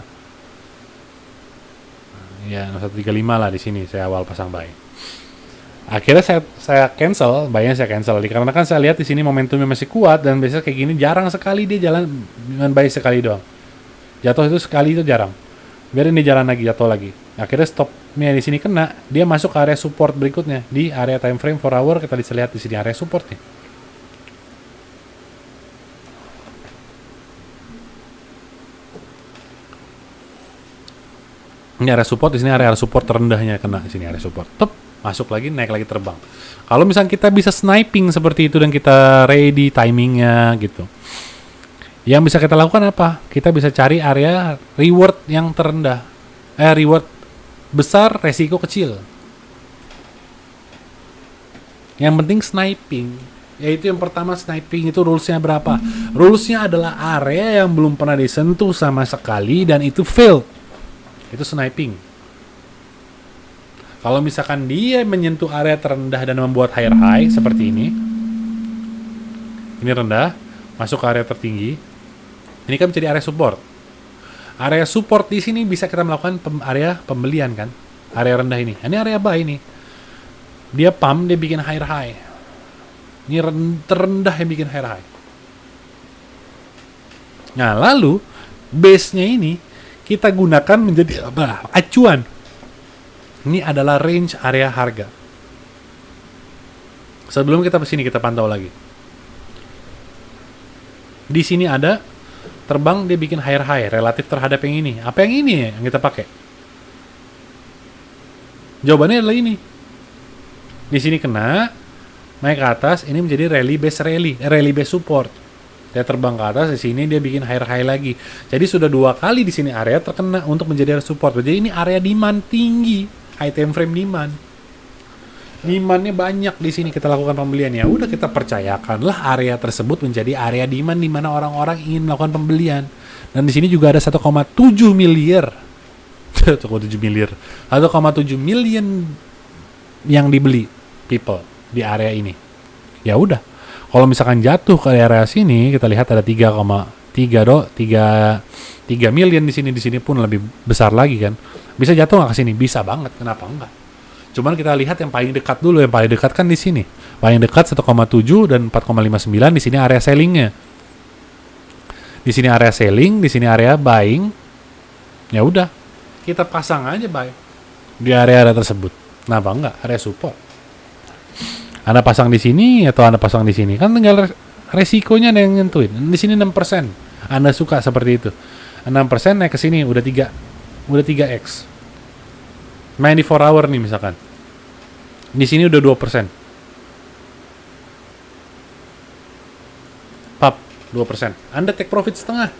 Ya 6135 lah di sini saya awal pasang buy. Akhirnya saya cancel, buy-nya saya cancel. Dikarenakan saya lihat di sini momentumnya masih kuat dan biasanya kayak gini jarang sekali dia jalan dengan buy sekali doang. Jatuh itu sekali itu jarang. Biarin dia jalan lagi, jatuh lagi. Akhirnya stopnya di sini kena, dia masuk ke area support berikutnya di area time frame 4 hour. Kita bisa lihat di sini area support nih. Ini area support, di sini area support terendahnya kena di sini area support. Tep, masuk lagi, naik lagi terbang. Kalau misalnya kita bisa sniping seperti itu dan kita ready timingnya gitu. Yang bisa kita lakukan apa? Kita bisa cari area reward yang terendah. Reward besar, resiko kecil. Yang penting sniping. Yaitu yang pertama, sniping itu rulesnya berapa? Rulesnya adalah area yang belum pernah disentuh sama sekali dan itu fail. Itu sniping. Kalau misalkan dia menyentuh area terendah dan membuat higher high seperti ini rendah, masuk ke area tertinggi. Ini kan menjadi area support. Area support di sini bisa kita melakukan area pembelian kan. area rendah ini. Ini area buy ini. Dia pump, dia bikin higher high. Ini terendah yang bikin higher high. Nah, lalu base-nya ini kita gunakan menjadi apa? Acuan. Ini adalah range area harga. Sebelum kita kesini kita pantau lagi. Di sini ada terbang, dia bikin higher high relatif terhadap yang ini. Apa yang ini yang kita pakai? Jawabannya adalah ini. Di sini kena, naik ke atas, ini menjadi rally base support. Dia terbang ke atas, di sini dia bikin higher high lagi. Jadi sudah 2 kali di sini area terkena untuk menjadi area support. Jadi ini area demand tinggi, high time frame demand. Demandnya banyak di sini, kita lakukan pembelian. Ya udah, kita percayakanlah area tersebut menjadi area demand di mana orang-orang ingin melakukan pembelian. Dan di sini juga ada 1,7 miliar 1,7 miliar 1,7 million yang dibeli people di area ini. Ya udah, kalau misalkan jatuh ke area sini, kita lihat ada 3 million di sini pun lebih besar lagi kan. Bisa jatuh nggak ke sini? Bisa banget, kenapa enggak? Cuman kita lihat yang paling dekat dulu, yang paling dekat kan di sini. Paling dekat 1,7 dan 4,59 di sini area sellingnya. Di sini area selling, di sini area buying. Ya udah, kita pasang aja buy di area tersebut. Kenapa enggak? Area support. Anda pasang di sini atau Anda pasang di sini, kan tinggal resikonya ada yang nentuin. Di sini 6%. Anda suka seperti itu. 6% naik ke sini udah 3x. Main di 4 hour nih misalkan. Di sini udah 2%. Pap, 2%. Anda take profit setengah.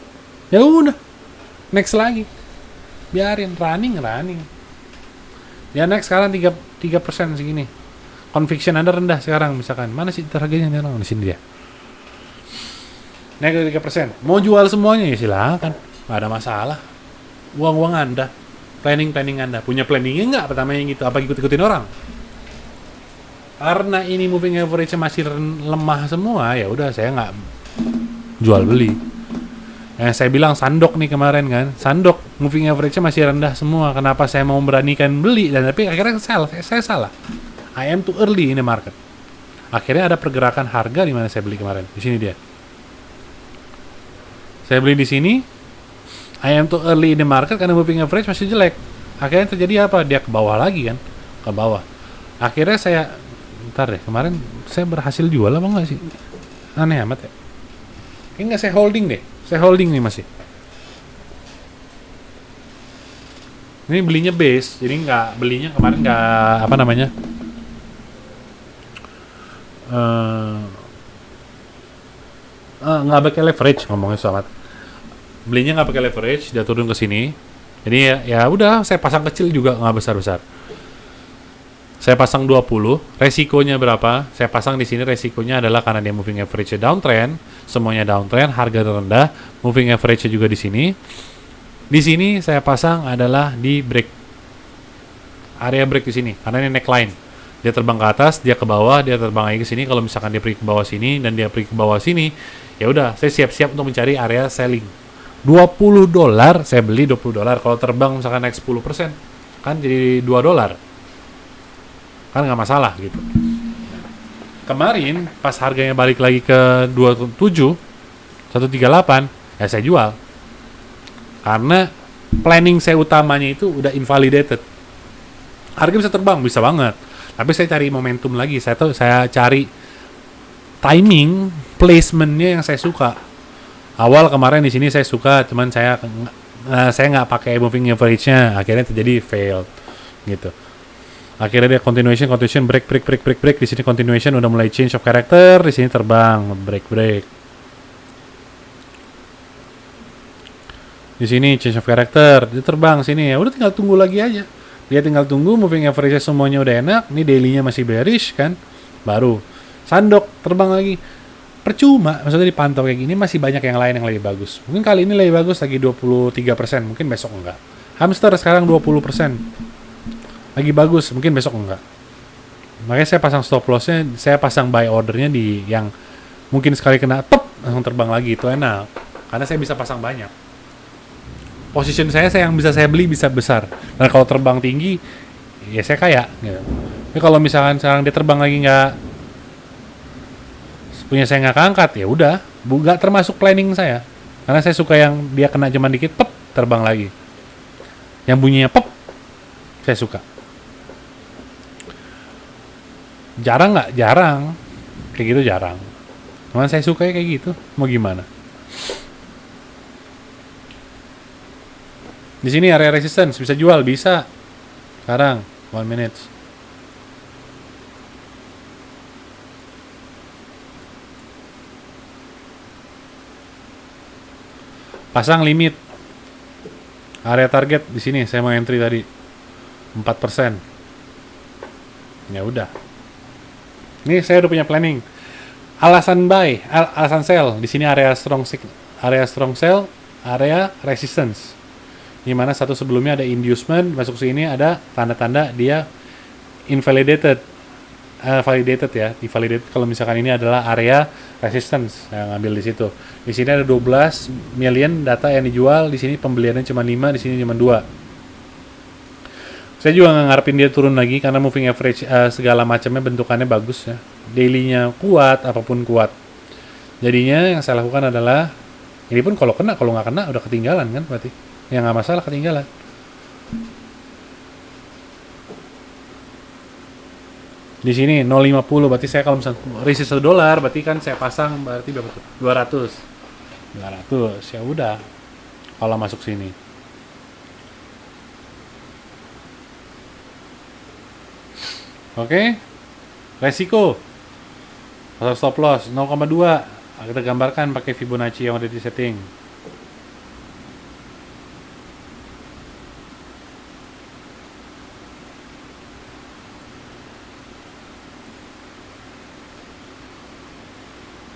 Ya udah. Next lagi. Biarin running. Ya next sekarang 3% segini. Conviction Anda rendah sekarang misalkan. Mana sih harganya di sini dia. Naik ke 3%. Mau jual semuanya ya silakan. Enggak ada masalah. Uang Anda. Planning Anda. Punya planningnya enggak pertamanya gitu? Apa ikut-ikutin orang? Karena ini moving average masih lemah semua, ya udah saya nggak jual beli. Saya bilang Sandok nih kemarin kan. Sandok moving average masih rendah semua. Kenapa saya mau beranikan beli? Dan tapi akhirnya saya salah. I am too early in the market. Akhirnya ada pergerakan harga di mana saya beli kemarin. Di sini dia. Saya beli di sini. I am too early in the market karena moving average masih jelek. Akhirnya terjadi apa? Dia ke bawah lagi kan? Ke bawah. Akhirnya saya, ntar deh, kemarin saya berhasil jual apa enggak sih? Aneh amat ya. Kayaknya nggak saya holding deh. Saya holding nih masih. Ini belinya base, jadi nggak belinya kemarin nggak apa namanya? Nggak pakai leverage ngomongnya sobat. Belinya nggak pakai leverage, dia turun ke sini. Jadi ya udah, saya pasang kecil juga nggak besar-besar. Saya pasang 20, resikonya berapa? Saya pasang di sini resikonya adalah karena dia moving average downtrend, semuanya downtrend, harga rendah, moving average juga di sini. Di sini saya pasang adalah di break. Area break di sini, karena ini neckline. Dia terbang ke atas, dia ke bawah, dia terbang lagi ke sini. Kalau misalkan dia pergi ke bawah sini dan dia pergi ke bawah sini, ya udah, saya siap-siap untuk mencari area selling. $20 saya beli $20. Kalau terbang misalkan naik 10%, kan jadi $2. Kan nggak masalah gitu. Kemarin pas harganya balik lagi ke 27 138, ya saya jual. Karena planning saya utamanya itu udah invalidated. Harga bisa terbang, bisa banget. Tapi saya cari momentum lagi. Saya cari timing placementnya yang saya suka. Awal kemarin di sini saya suka, cuman saya nggak pakai moving average-nya, akhirnya terjadi fail gitu. Akhirnya dia continuation break. Di sini continuation udah mulai change of character, di sini terbang break. Di sini change of character, dia terbang sini, ya udah tinggal tunggu lagi aja. Dia tinggal tunggu moving average semuanya udah enak, ini daily-nya masih bearish kan, baru Sandok terbang lagi. Percuma, maksudnya dipantau kayak gini masih banyak yang lain yang lebih bagus. Mungkin kali ini lebih bagus lagi 23%, mungkin besok enggak. Hamster sekarang 20%. Lagi bagus, mungkin besok enggak. Makanya saya pasang stop loss-nya, saya pasang buy order-nya di yang mungkin sekali kena top langsung terbang lagi, itu enak. Karena saya bisa pasang banyak. Position saya yang bisa saya beli bisa besar. Dan kalau terbang tinggi, ya saya kaya gitu. Tapi kalau misalkan sekarang dia terbang lagi nggak punya saya nggak keangkat, ya udah, nggak termasuk planning saya. Karena saya suka yang dia kena cuma dikit, pep, terbang lagi. Yang bunyinya pep, saya suka. Jarang nggak? Jarang. Kayak gitu jarang. Cuman saya suka kayak gitu. Mau gimana? Di sini area resistance bisa jual, bisa. Sekarang 1 minute. Pasang limit. Area target di sini saya mau entry tadi 4%. Ya udah. Ini saya udah punya planning. Alasan buy, alasan sell di sini area strong sell, area resistance. Di mana satu sebelumnya ada inducement, masuk sini ada tanda-tanda dia invalidated. Validated ya, divalidated kalau misalkan ini adalah area resistance yang ngambil di situ. Di sini ada 12 million data yang dijual, di sini pembeliannya cuma 5, di sini cuma 2. Saya juga nggak ngarepin dia turun lagi karena moving average segala macamnya bentukannya bagus ya. Daily-nya kuat, apapun kuat. Jadinya yang saya lakukan adalah ini pun kalau kena, kalau nggak kena udah ketinggalan kan berarti. Ya nggak masalah ketinggalan. Di sini 0,50 berarti saya kalau misalnya resist $1 berarti kan saya pasang berarti berapa tuh? 200 ya udah kalau masuk sini. Oke. Resiko. Pasang stop loss 0,2. Kita gambarkan pakai Fibonacci yang ada di setting.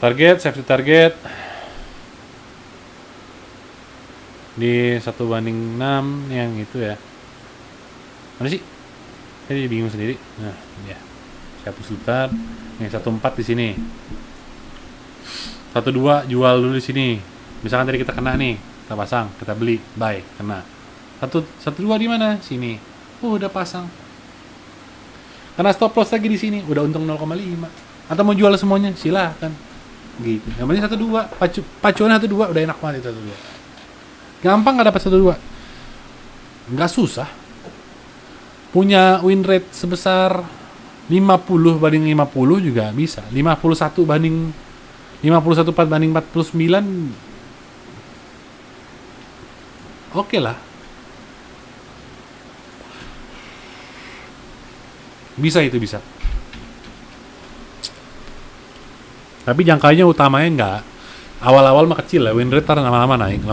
Target, safety target di 1/6 yang itu ya. Mana sih? Saya jadi bingung sendiri. Nah, ya. Saya hapus sebentar. Yang 14 di sini. 12 jual dulu di sini. Misalkan tadi kita kena nih, kita pasang, kita beli, buy, kena. 12 di mana? Sini. Oh, udah pasang. Karena stop loss lagi di sini, udah untung 0,5. Atau mau jual semuanya, silakan. Gitu. Yang penting 12, pacuan 12 udah enak banget itu 12. Gampang nggak dapat 12. Nggak susah. Punya win rate sebesar 50/50 juga bisa. 51/49. Oke lah. Bisa itu bisa. Tapi jangkanya utamanya enggak. Awal-awal mah kecil ya, win rate lama-lama naik.